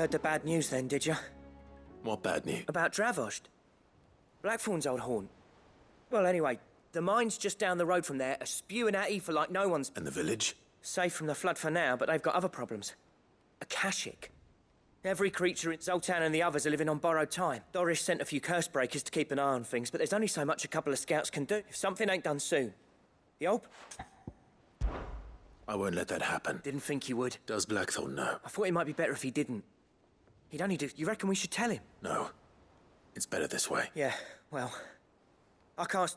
Heard the bad news then, did you? What bad news? About Dravost. Blackthorn's old haunt. Well, anyway, the mines just down the road from there are spewing out ether like no one's... And the village? Safe from the flood for now, but they've got other problems. Akashic. Every creature in Zoltan and the others are living on borrowed time. Doris sent a few curse breakers to keep an eye on things, but there's only so much a couple of scouts can do if something ain't done soon. The old... I won't let that happen. Didn't think you would. Does Blackthorn know? I thought it might be better if he didn't. He'd only do... You reckon we should tell him? No. It's better this way. Yeah, well... I can't...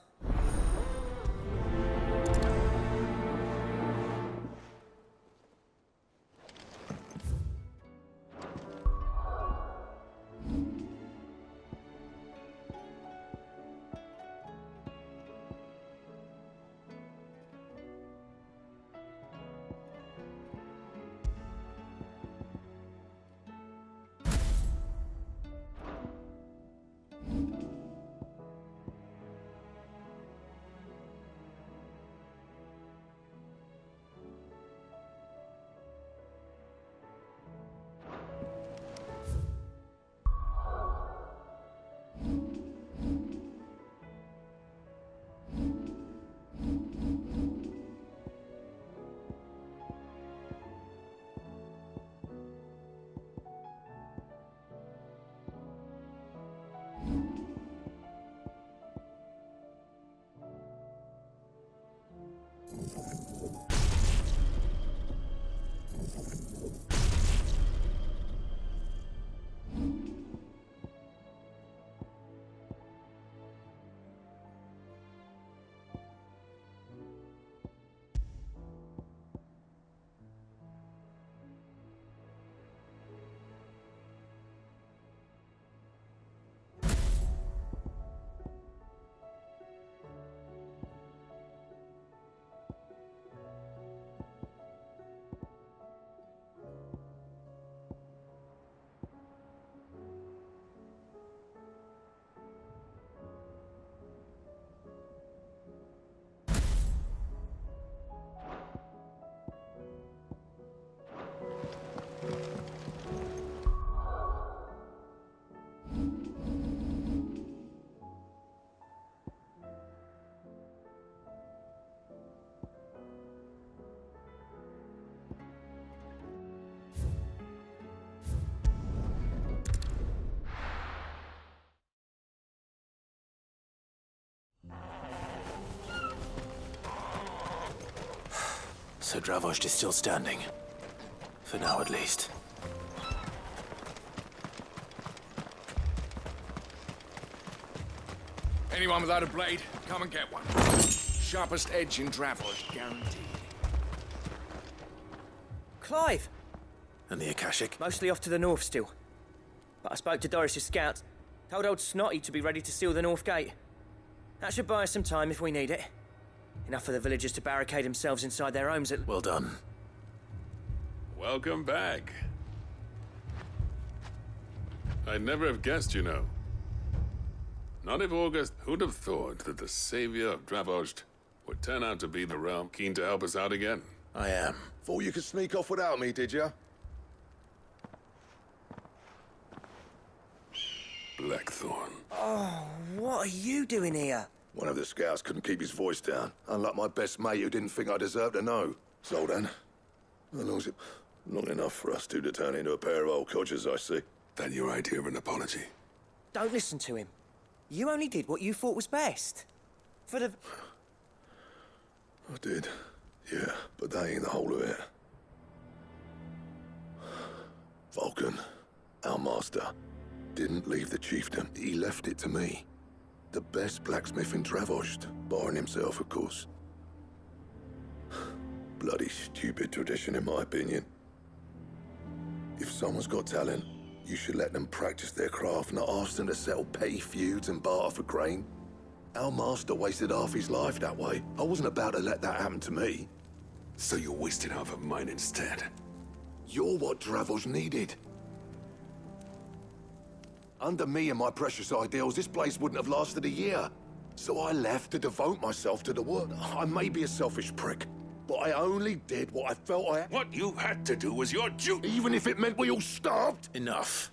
So Dravost is still standing. For now, at least. Anyone without a blade, come and get one. Sharpest edge in Dravost, guaranteed. Clive! And the Akashic? Mostly off to the north still. But I spoke to Doris's scouts. Told old Snotty to be ready to seal the north gate. That should buy us some time if we need it. Enough for the villagers to barricade themselves inside their homes at... Well done. Welcome back. I'd never have guessed, you know. Not if August... Who'd have thought that the savior of Dravost would turn out to be the realm keen to help us out again? I am. Thought you could sneak off without me, did you? Blackthorn. Oh, what are you doing here? One of the scouts couldn't keep his voice down, unlike my best mate who didn't think I deserved to know. So then, how long's it? Long enough for us two to turn into a pair of old codgers, I see. That your idea of an apology? Don't listen to him. You only did what you thought was best. For the... I did, yeah, but that ain't the whole of it. Vulcan, our master, didn't leave the chiefdom. He left it to me. The best blacksmith in Dravost, barring himself, of course. Bloody stupid tradition, in my opinion. If someone's got talent, you should let them practice their craft, not ask them to settle petty feuds and barter for grain. Our master wasted half his life that way. I wasn't about to let that happen to me. So you wasted half of mine instead? You're what Dravost needed. Under me and my precious ideals, this place wouldn't have lasted a year. So I left to devote myself to the work. I may be a selfish prick, but I only did what I felt I had. What you had to do was your duty. Even if it meant we all starved? Enough.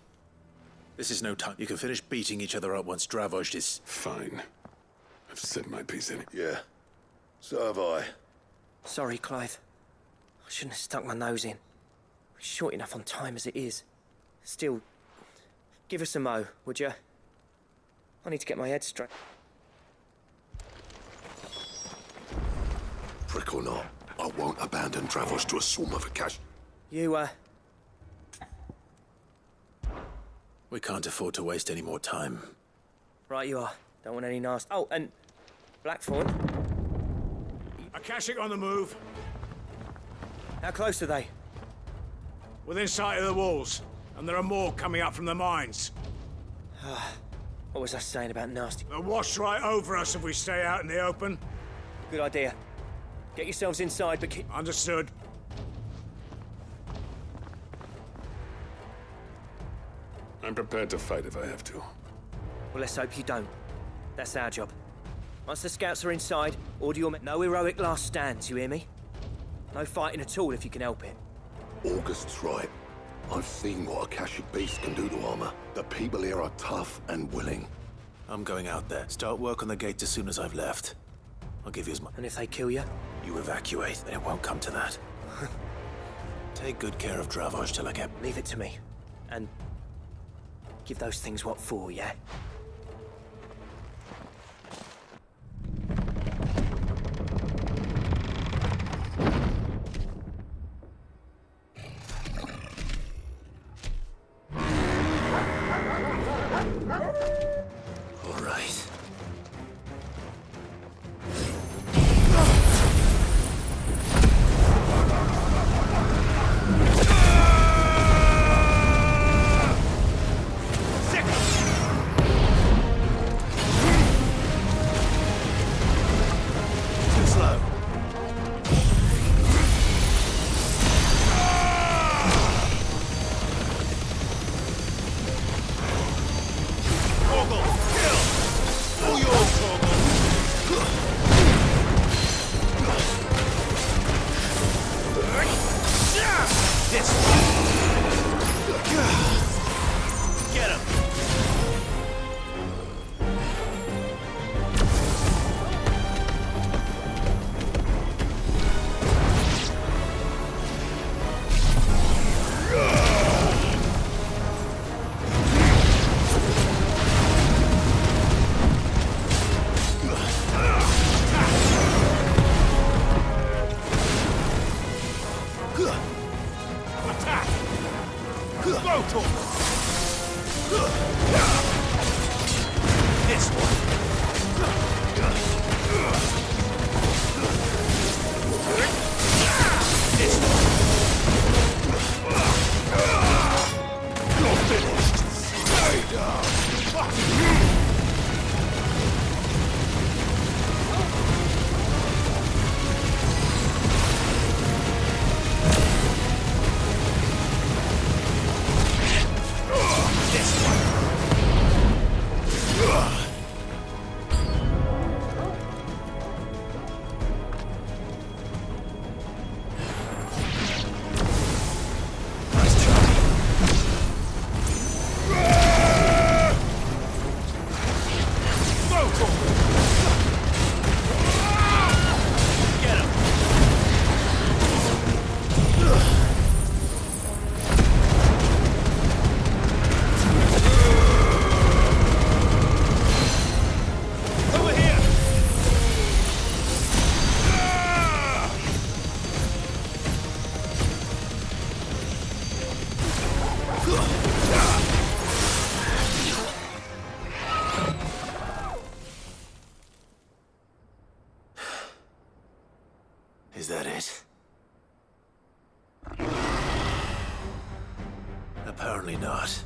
This is no time. You can finish beating each other up once Dravojd is... Fine. I've said my piece in it. Yeah, so have I. Sorry, Clive. I shouldn't have stuck my nose in. We're short enough on time as it is. Still, give us a mo, would you? I need to get my head straight. Prick or not, I won't abandon Dravojd to a swarm of Akash. You, We can't afford to waste any more time. right you are. Don't want any nasty... Oh, and Blackthorn. Akashic on the move. How close are they? Within sight of the walls. And there are more coming up from the mines. What was I saying about nasty? They'll wash right over us if we stay out in the open. Good idea. Get yourselves inside, but keep... Understood. I'm prepared to fight if I have to. Well, let's hope you don't. That's our job. Once the scouts are inside, order your men. No heroic last stands, you hear me? No fighting at all if you can help it. August's right. I've seen what Akashic beasts can do to armor. The people here are tough and willing. I'm going out there. Start work on the gate as soon as I've left. I'll give you as much. And if they kill you? You evacuate, and it won't come to that. Take good care of Dravojd till I get... Leave it to me. And give those things what for, yeah? All right. Too slow. Get him! Attack! Go, Torgal! This one. This one! You're finished! Stay down! This one. Nice job. Go, Torgal! Get him. Over here! Is that it? Apparently not.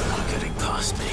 Not getting past me.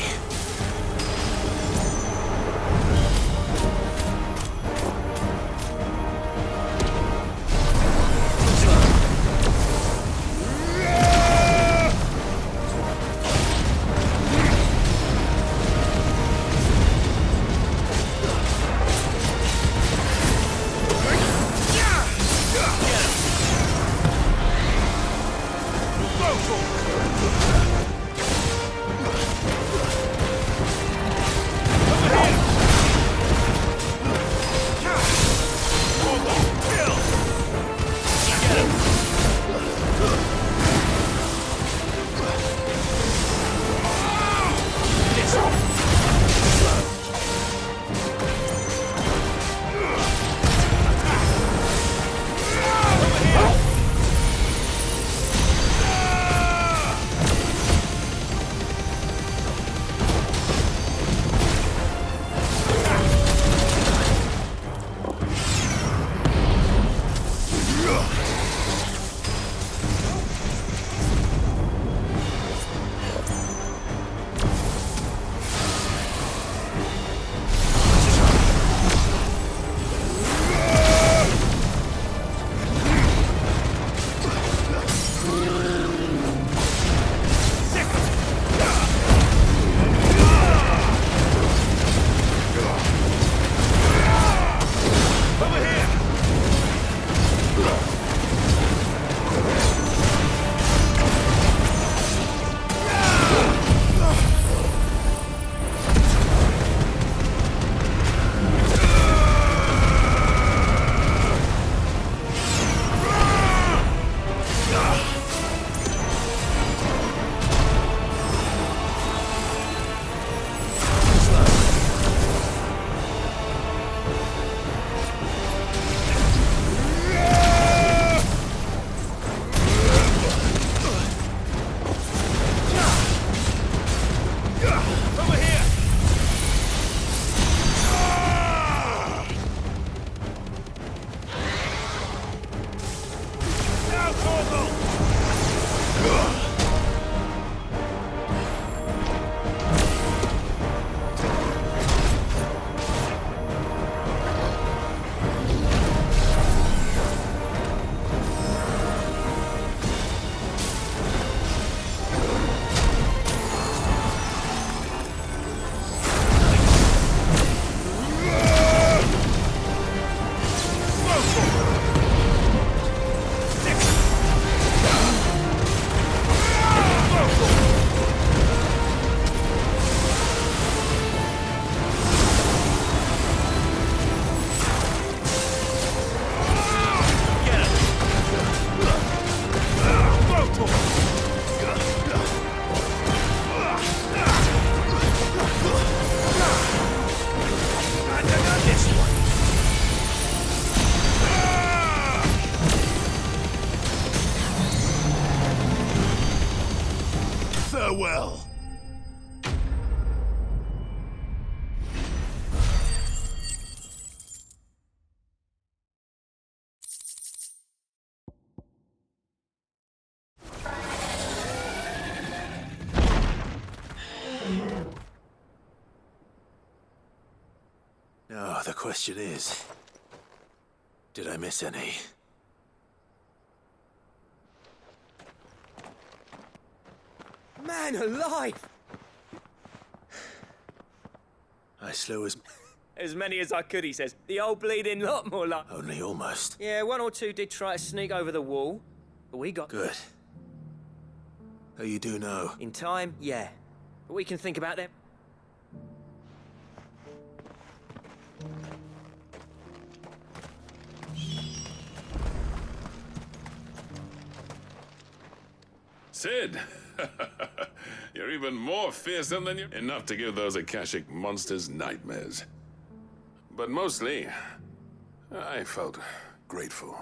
Now, the question is, did I miss any? Man alive! I slew As many as I could, he says. The old bleeding lot, more like. only almost. Yeah, one or two did try to sneak over the wall, but we got... Good. Oh, you do know. In time, yeah. But we can think about them. Sid! You're even more fearsome than you... Enough to give those Akashic monsters nightmares. But mostly, I felt grateful.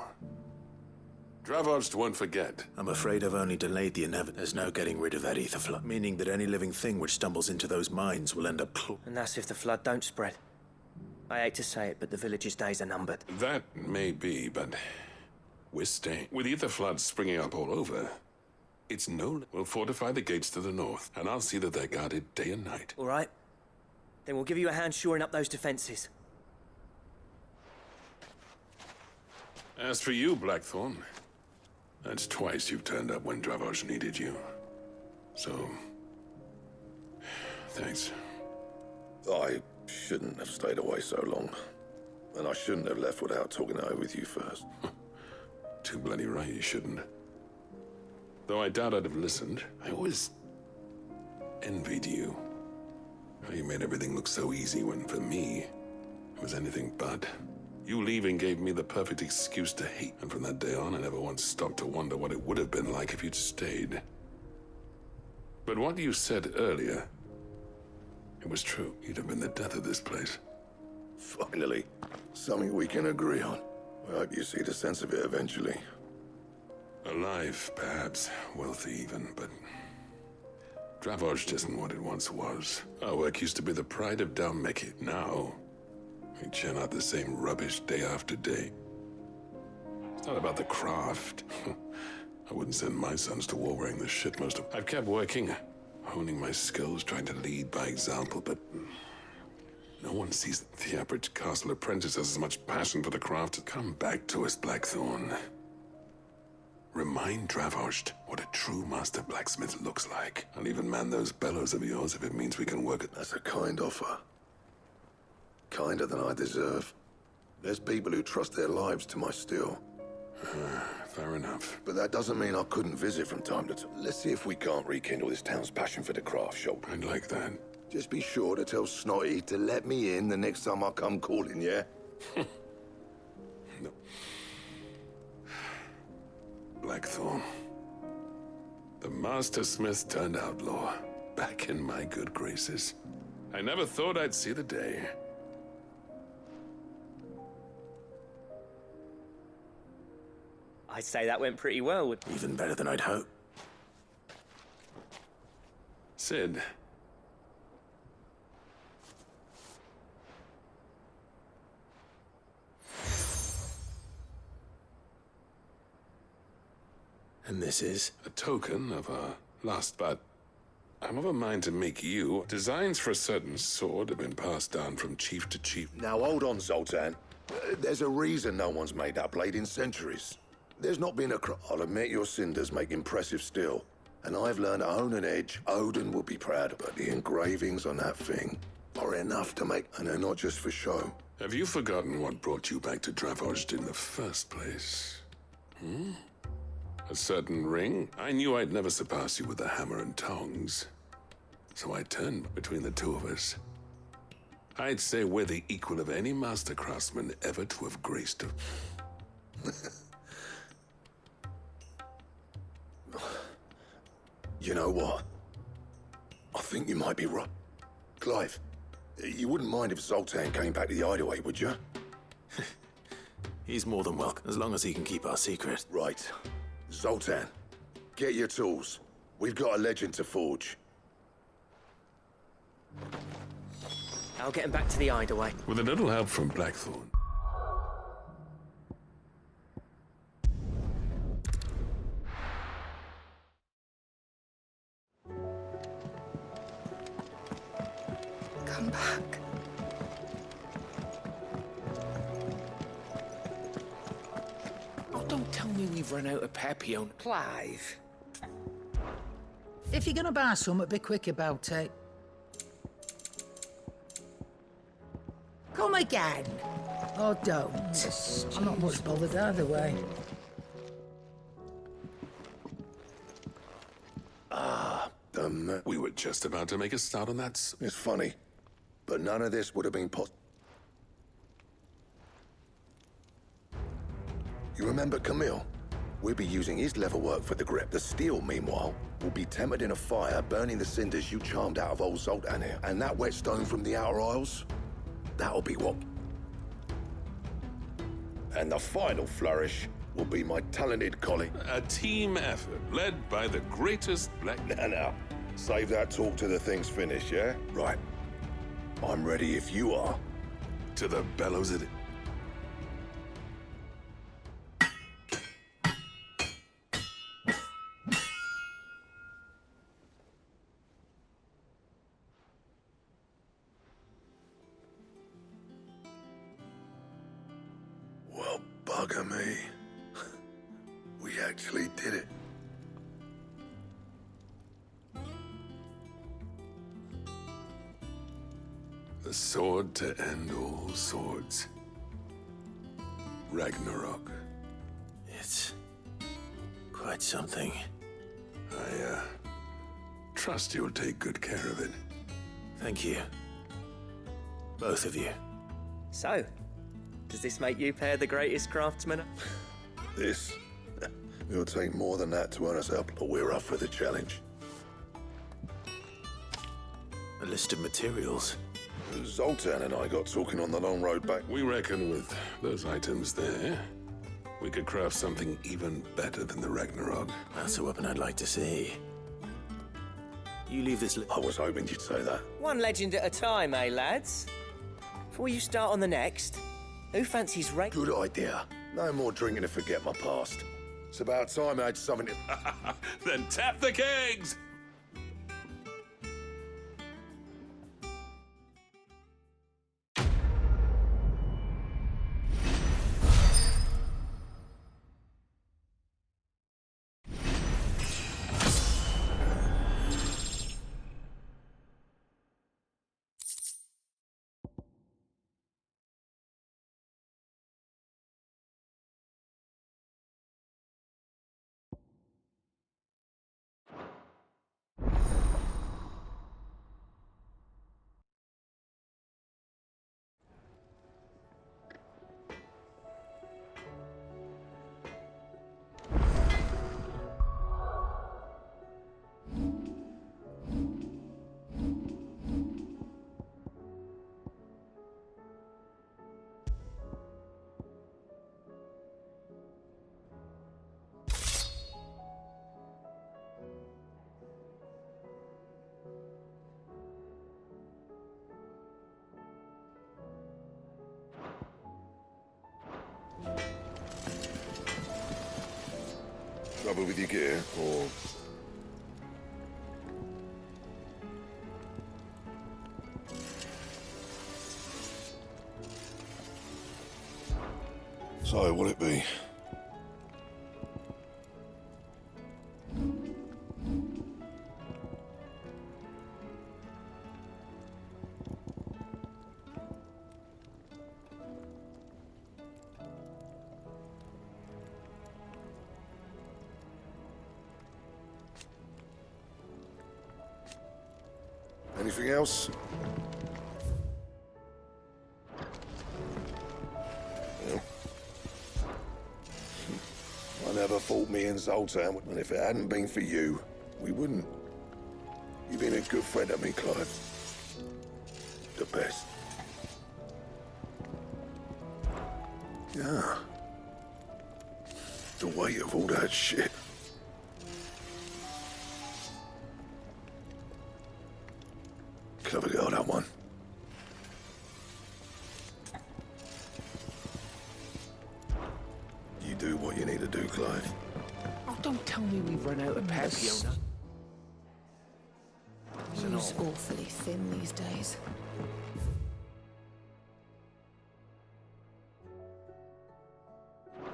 Dravoged won't forget. I'm afraid I've only delayed the inevitable. There's no getting rid of that ether flood, meaning that any living thing which stumbles into those mines will end up And that's if the flood don't spread. I hate to say it, but the village's days are numbered. That may be, but we're staying. With ether floods springing up all over, it's no... We'll fortify the gates to the north, and I'll see that they're guarded day and night. All right? Then we'll give you a hand shoring up those defenses. As for you, Blackthorn, that's twice you've turned up when Dravoj needed you. So, thanks. I shouldn't have stayed away so long. And I shouldn't have left without talking it over with you first. Too bloody right you shouldn't. Though I doubt I'd have listened, I always envied you. How you made everything look so easy when, for me, it was anything but. You leaving gave me the perfect excuse to hate, and from that day on, I never once stopped to wonder what it would have been like if you'd stayed. But what you said earlier, it was true. You'd have been the death of this place. Finally, something we can agree on. I hope you see the sense of it eventually. Alive, perhaps. Wealthy even, but... Dravoj isn't what it once was. Our work used to be the pride of Dalmekit. Now, we churn out the same rubbish day after day. It's not about the craft. I wouldn't send my sons to war wearing the shit most of... I've kept working, honing my skills, trying to lead by example, but... No one sees the average castle apprentice has as much passion for the craft. Come back to us, Blackthorn. Remind Dravoj what a true master blacksmith looks like. I'll even man those bellows of yours if it means we can work it. That's a kind offer. Kinder than I deserve. There's people who trust their lives to my steel. Fair enough. But that doesn't mean I couldn't visit from time to time. Let's see if we can't rekindle this town's passion for the craft shop. I'd like that. Just be sure to tell Snotty to let me in the next time I come calling, yeah? No. Blackthorn. The master smith turned outlaw. Back in my good graces. I never thought I'd see the day. I'd say that went pretty well. even better than I'd hoped. Sid. And this is? A token of our last, but I'm of a mind to make you. Designs for a certain sword have been passed down from chief to chief. Now hold on, Zoltan. There's a reason no one's made that blade in centuries. There's not been a I'll admit your cinders make impressive steel. And I've learned to own an edge Odin will be proud of. But the engravings on that thing are enough to make... And they're not just for show. Have you forgotten what brought you back to Dravoj in the first place? A certain ring? I knew I'd never surpass you with the hammer and tongs. So I turned between the two of us. I'd say we're the equal of any master craftsman ever to have graced a... You know what? I think you might be right. Clive, you wouldn't mind if Zoltan came back to the Hideaway, would you? He's more than welcome, as long as he can keep our secret. Right. Zoltan, get your tools. We've got a legend to forge. I'll get him back to the Hideaway. With a little help from Blackthorn. Come back. Oh, don't tell me we've run out of Papillon. Clive. If you're gonna buy some, be quick about it. Come again. Or don't. I'm not much bothered either way. We were just about to make a start on that. It's funny, but none of this would have been possible. You remember Camille? We'll be using his leather work for the grip. The steel, meanwhile, will be tempered in a fire, burning the cinders you charmed out of old Zoltan here. And that whetstone from the Outer Isles, that'll be what... And the final flourish will be my talented colleague. A team effort led by the greatest black... Now, save that talk till the thing's finished, yeah? Right. I'm ready if you are. To the bellows of it. Well, bugger me. We actually did it. The sword to end all swords. Ragnarok. It's quite something. I, trust you'll take good care of it. Thank you. Both of you. So, does this make you pair the greatest craftsman? This... It'll take more than that to earn us up, but we're up for the challenge. A list of materials. Zoltan and I got talking on the long road back. We reckon with those items there, we could craft something even better than the Ragnarok. That's a weapon I'd like to see. You leave this... I was hoping you'd say that. One legend at a time, eh, lads? Before you start on the next, who fancies Good idea. No more drinking to forget my past. It's about time I had something to... Then tap the kegs! Trouble with your gear, or... So, what'll it be? Anything else? Well, I never thought me and Zoltan, and if it hadn't been for you, we wouldn't. You've been a good friend to me, Clive. The best. Yeah. The weight of all that shit. Clever girl, that one. You do what you need to do, Clive. Oh, don't tell me we've run out of Papillon. Use awfully thin these days.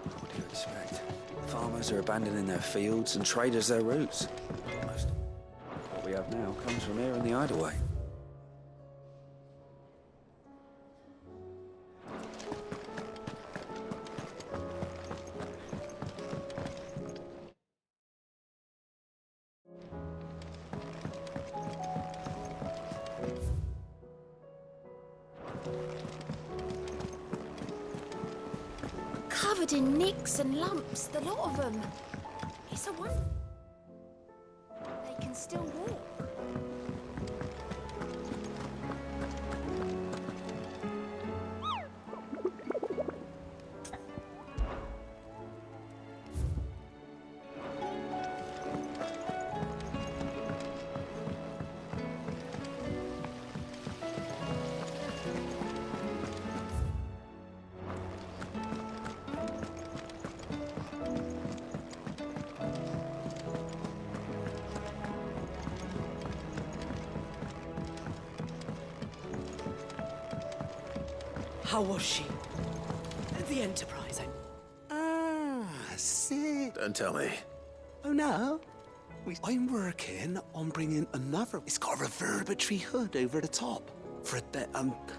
What do you expect? Farmers are abandoning their fields and traders their roots. Most of what we have now comes from here in the Hideaway. Covered in nicks and lumps, the lot of them. It's a wonder they can still walk. How was she? The Enterprise, See? Don't tell me. Oh, no. I'm working on bringing another. It's got a reverberatory hood over the top. For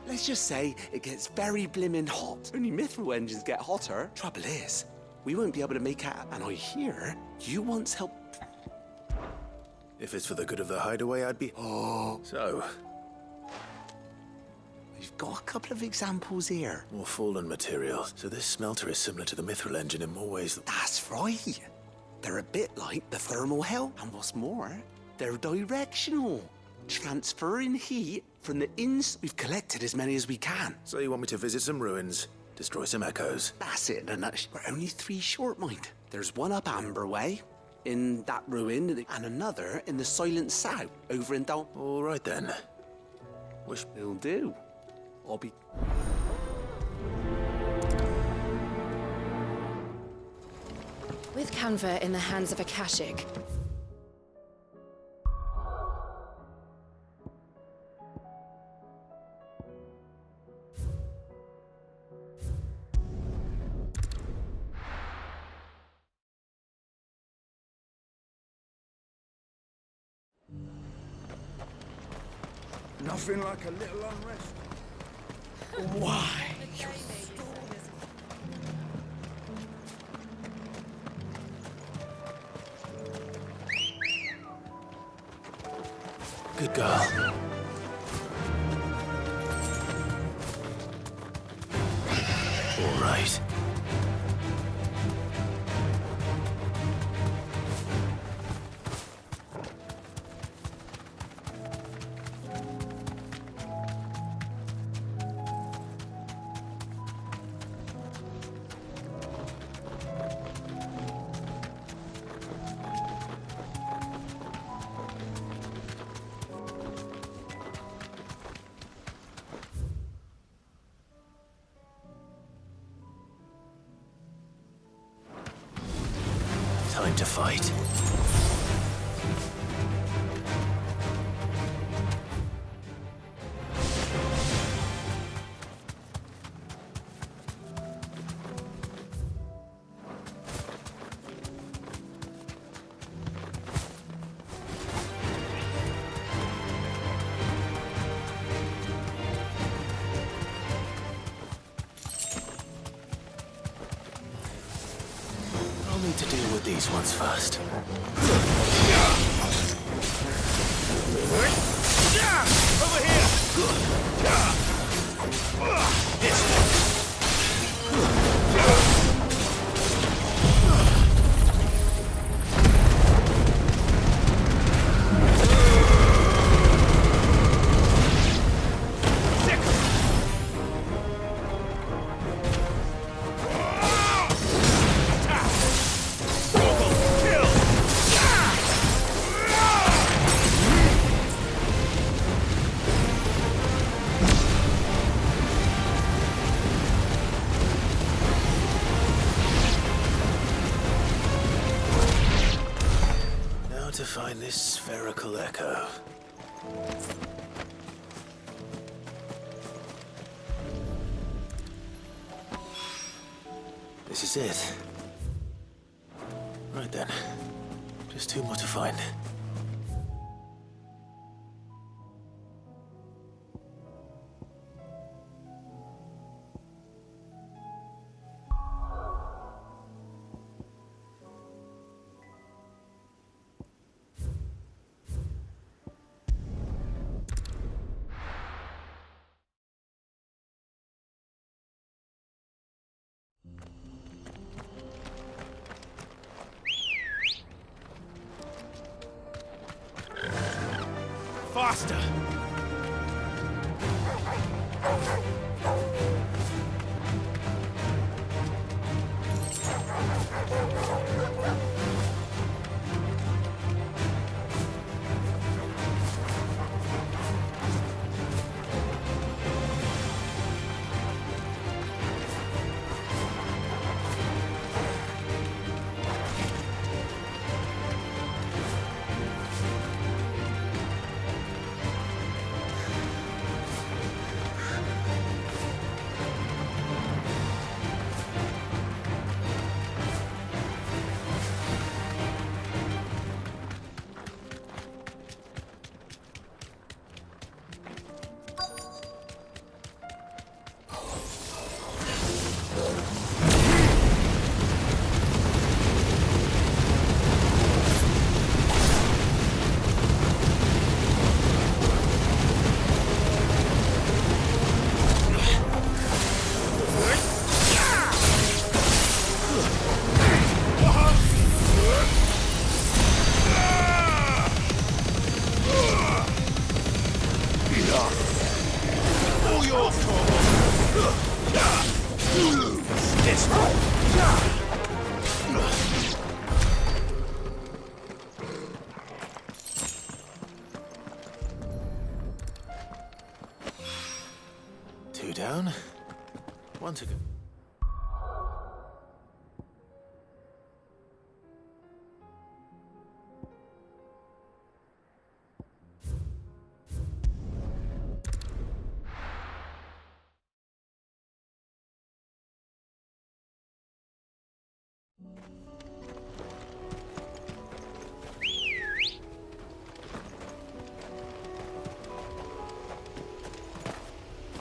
let's just say it gets very blimmin' hot. Only mithril engines get hotter. Trouble is, we won't be able to make out. And I hear you once helped. If it's for the good of the Hideaway, I'd be... Oh. So, We've got a couple of examples here. more fallen materials. So this smelter is similar to the mithril engine in more ways than... That's right. They're a bit like the thermal hell. And what's more, they're directional. Transferring heat from the We've collected as many as we can. So you want me to visit some ruins, destroy some echoes? That's it in a nutshell. We're only 3 short, mind. There's one up Amber Way, in that ruin, and another in the Silent South, over in Dal... All right, then. Will do. I'll be... With Canva in the hands of Akashic, Nothing like a little unrest. why? Good girl. All right. Time to fight. I'll need to deal with these ones first. Over here! Now to find this spherical echo. This is it. Right then. Just two more to find. Faster! Two down. One to go.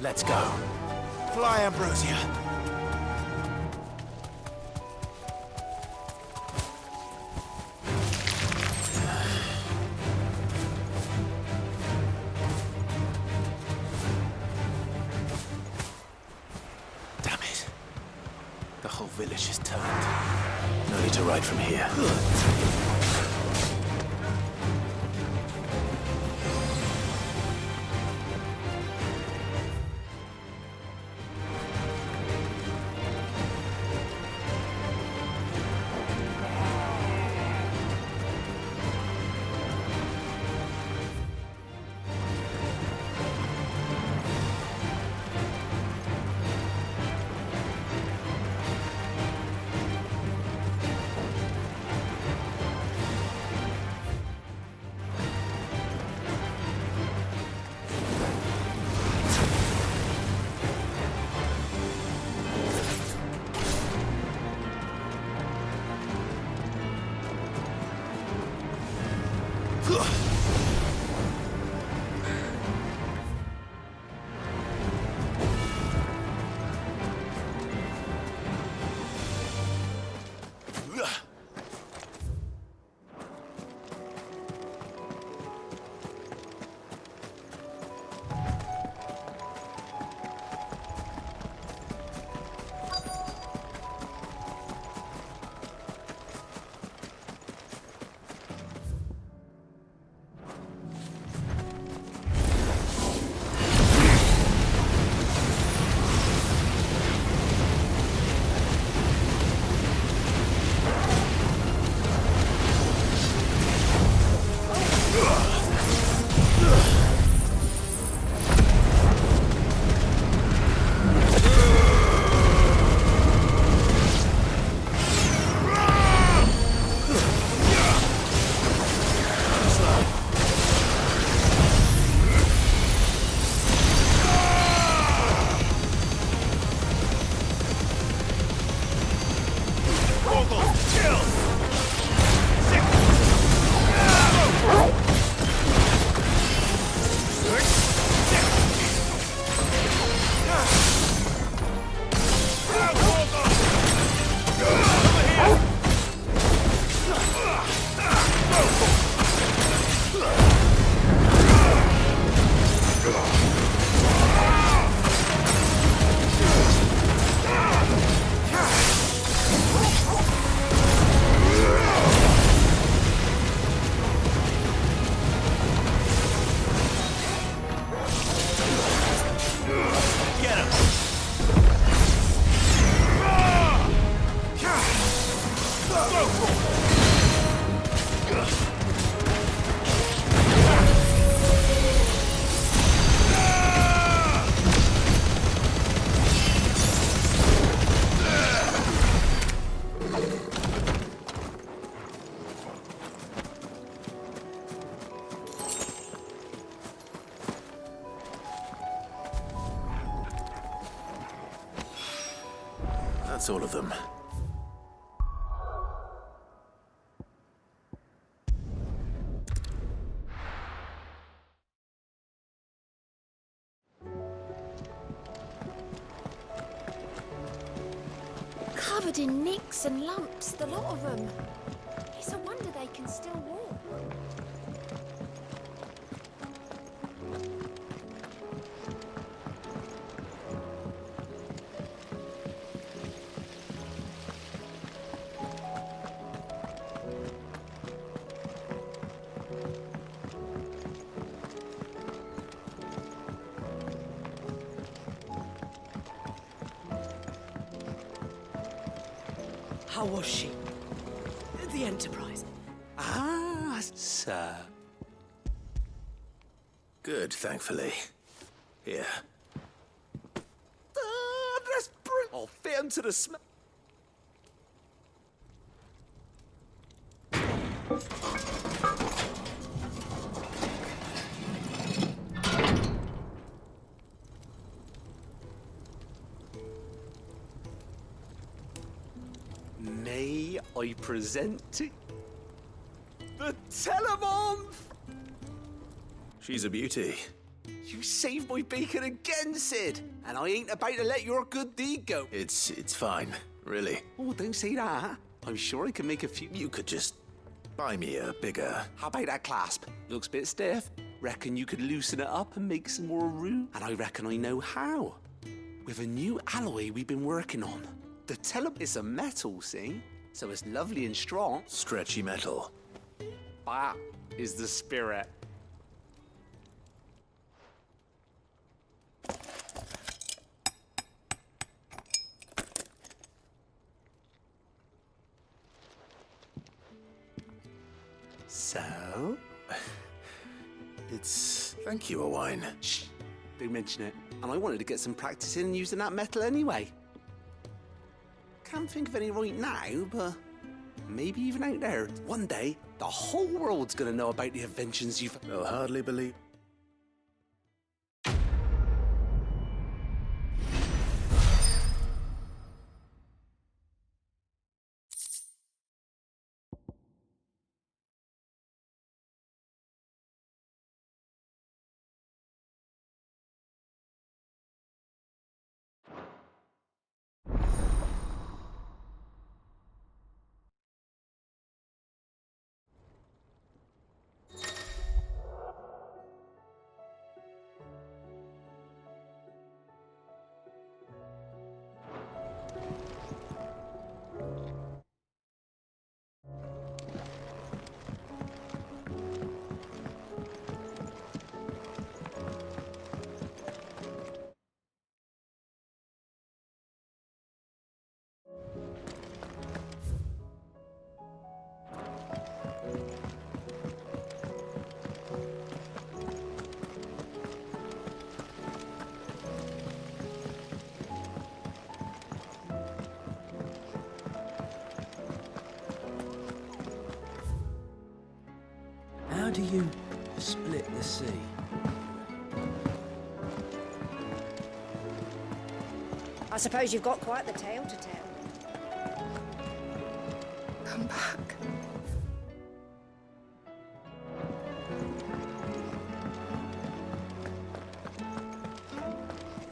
Let's go. Fly, Ambrosia. Damn it. The whole village is turned. No need to ride from here. That's all of them. Covered in nicks and lumps, the lot of them. It's a wonder they can still walk. How was she? The Enterprise. Ah, sir. Good, thankfully. Here. Ah, that's brilliant. I'll fit him to the smell. May I present to the Telemon? She's a beauty. You saved my bacon again, Sid, and I ain't about to let your good deed go. It's fine, really. Oh, don't say that. I'm sure I can make a few. You could just buy me a bigger... How about that clasp? Looks a bit stiff. Reckon you could loosen it up and make some more room? And I reckon I know how. With a new alloy we've been working on. The Telemon is a metal, see? So it's lovely and strong. Stretchy metal. That is the spirit. So? It's... Thank you, Owain. Shh, don't mention it. And I wanted to get some practice in using that metal anyway. Can't think of any right now, but maybe even out there. One day, the whole world's gonna know about the inventions you've... They'll hardly believe... How do you split the sea? I suppose you've got quite the tale to tell. Come back.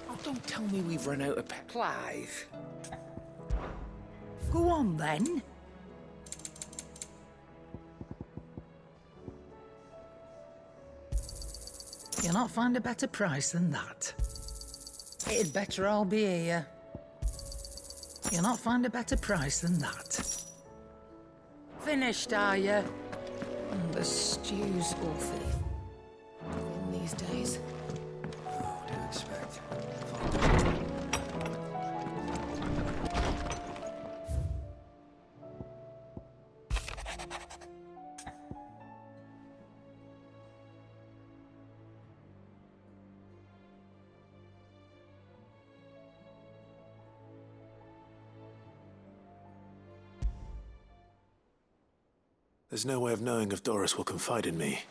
Oh, don't tell me we've run out of Clive. Go on, then. You'll not find a better price than that. It'd better all be here. You'll not find a better price than that. Finished, are you? The stew's awfully thin these days. What do you expect? There's no way of knowing if Doris will confide in me.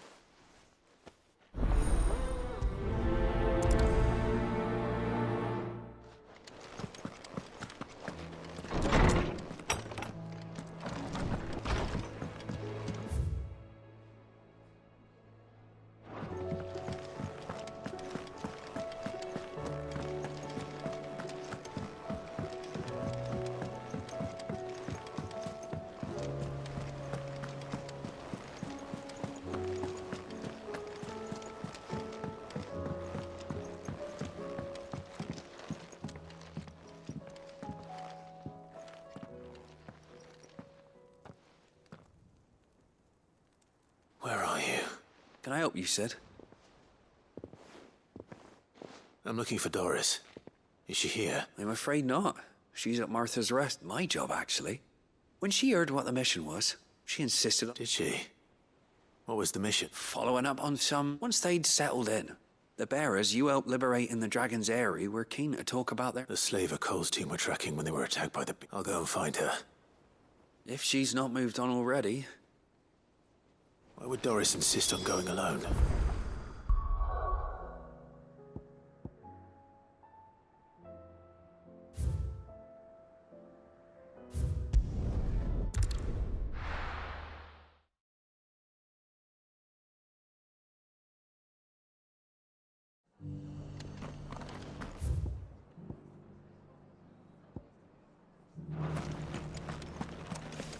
Can I help you, Sid? I'm looking for Doris. Is she here? I'm afraid not. She's at Martha's Rest. My job, actually. When she heard what the mission was, she insisted on... Did she? What was the mission? Following up on some... Once they'd settled in, the bearers you helped liberate in the Dragon's Eyrie were keen to talk about their... The slaver Cole's team were tracking when they were attacked by the... I'll go and find her. If she's not moved on already. Why would Doris insist on going alone?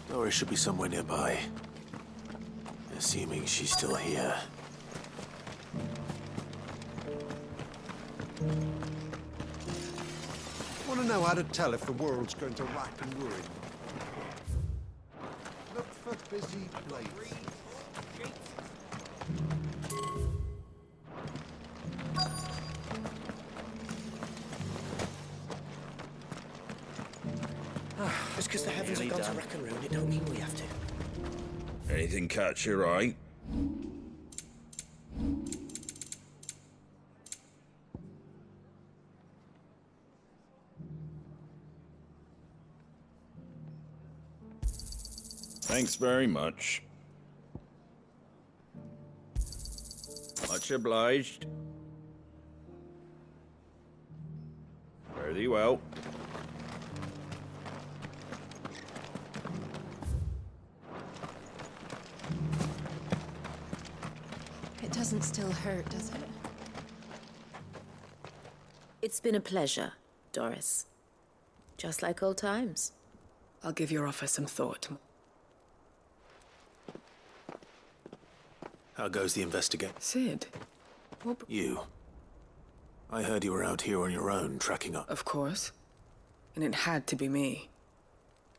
Doris should be somewhere nearby. Assuming she's still here. Want to know how to tell if the world's going to rack and ruin? Look for busy plates. Just because the heavens have gone to rack and ruin, it don't mean we have to. Anything catch your eye? Thanks very much. Much obliged. Fare thee well. It doesn't still hurt, does it? It's been a pleasure, Doris. Just like old times. I'll give your offer some thought. How goes the investigation? Sid? What... You. I heard you were out here on your own, tracking up. Of course. And it had to be me.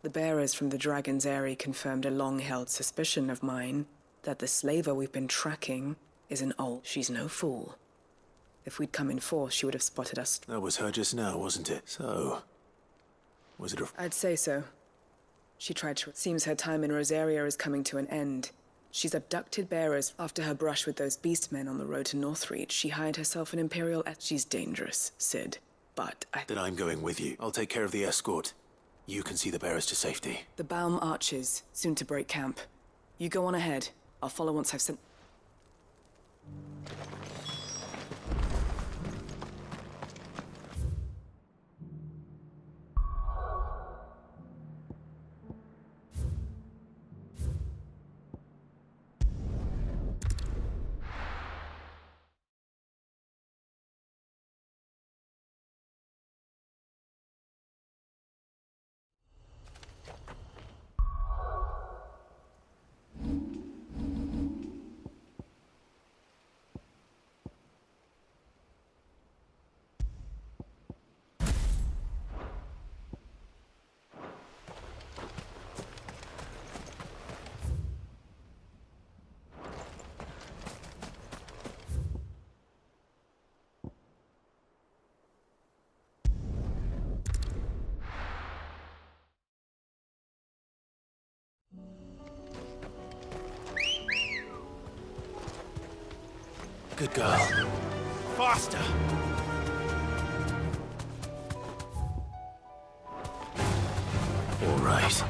The bearers from the Dragon's Eyrie confirmed a long-held suspicion of mine that the slaver we've been tracking is an old... She's no fool. If we'd come in force, she would have spotted us. That was her just now, wasn't it? So... was it a... I'd say so. She tried to... Seems her time in Rosaria is coming to an end. She's abducted bearers. After her brush with those beastmen on the road to Northreach, she hired herself an Imperial... She's dangerous, Sid. But Then I'm going with you. I'll take care of the escort. You can see the bearers to safety. The Baum archers, soon to break camp. You go on ahead. I'll follow once I've sent... Good girl. Faster! All right.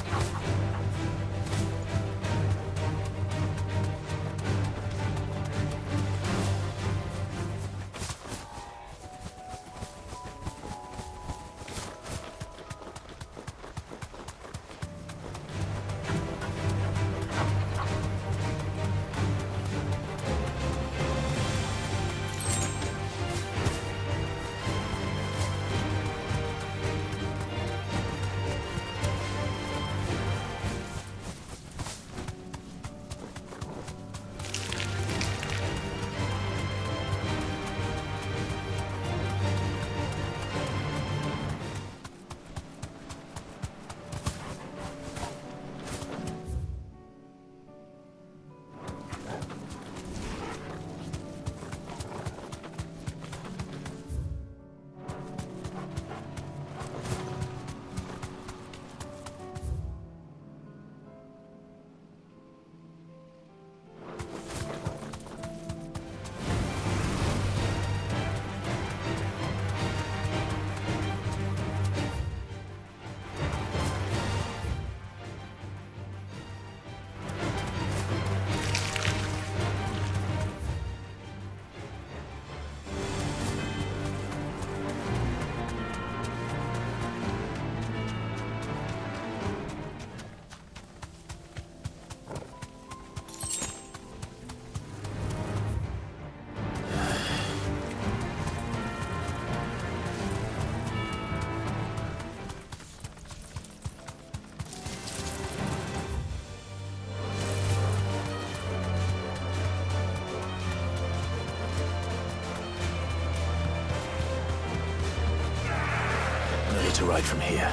to ride from here.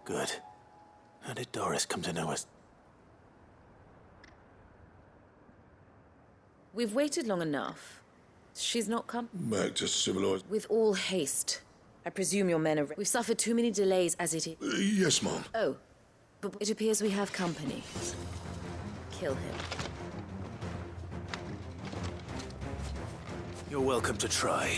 Good. How did Doris come to know us? We've waited long enough. She's not come. Back to civilized. With all haste. I presume your men are... We've suffered too many delays as it is. Yes, Mom. Oh, but it appears we have company. Kill him. You're welcome to try.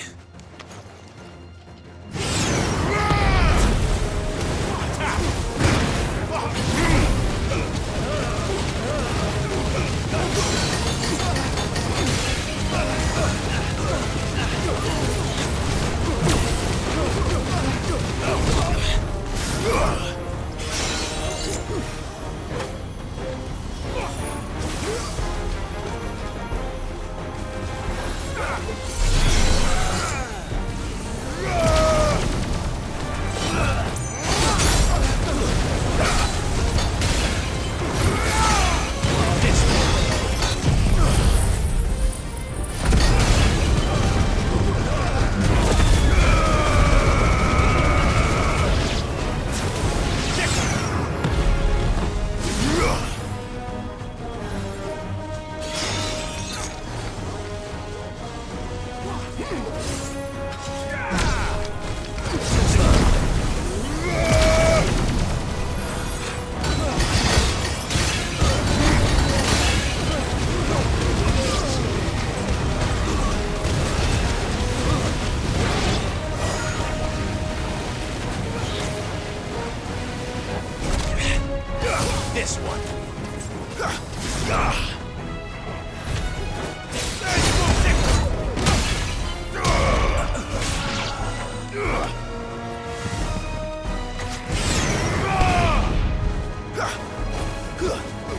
This one.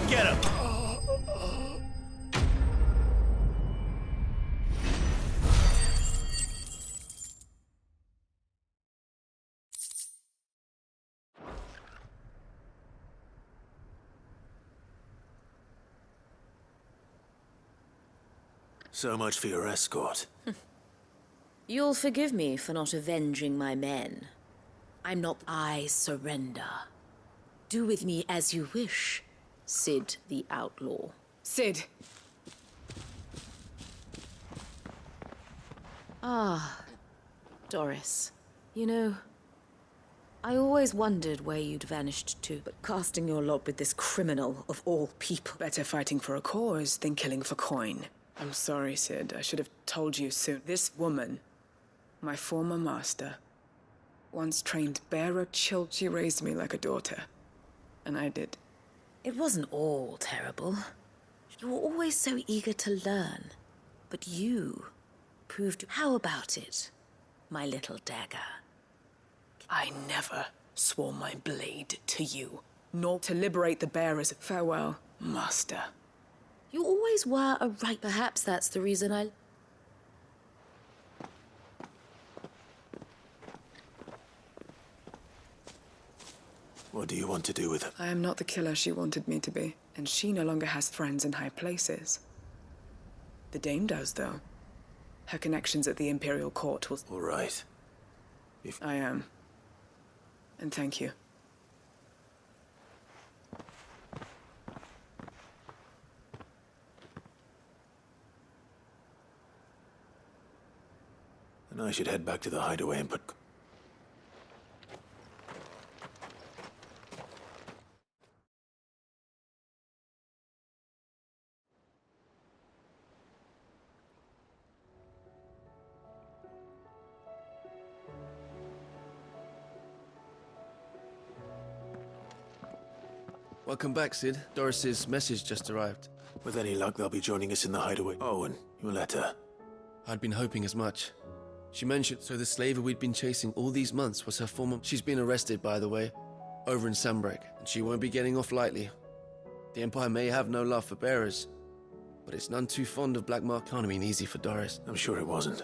Get him. So much for your escort. You'll forgive me for not avenging my men. I surrender. Do with me as you wish, Sid the Outlaw. Sid! Ah, Doris. You know, I always wondered where you'd vanished to, but casting your lot with this criminal of all people. Better fighting for a cause than killing for coin. I'm sorry, Sid. I should have told you soon. This woman, my former master, once trained bearer children. She raised me like a daughter. And I did. It wasn't all terrible. You were always so eager to learn. But you proved... How about it, my little dagger? I never swore my blade to you, nor to liberate the bearers. Farewell, master. You always were a right... Perhaps that's the reason I... What do you want to do with her? I am not the killer she wanted me to be, and she no longer has friends in high places. The Dame does, though. Her connections at the Imperial Court will... All right. I am. And thank you. And I should head back to the hideaway and put... Welcome back, Sid. Doris's message just arrived. With any luck, they'll be joining us in the hideaway. Oh, and your letter. I'd been hoping as much. She mentioned, so the slaver we'd been chasing all these months was her former... She's been arrested, by the way, over in Sambrek, and she won't be getting off lightly. The Empire may have no love for bearers, but it's none too fond of black market. Can't have been easy for Doris. I'm sure it wasn't.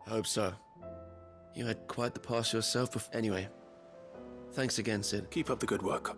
I hope so. You had quite the past yourself before... Anyway, thanks again, Sid. Keep up the good work.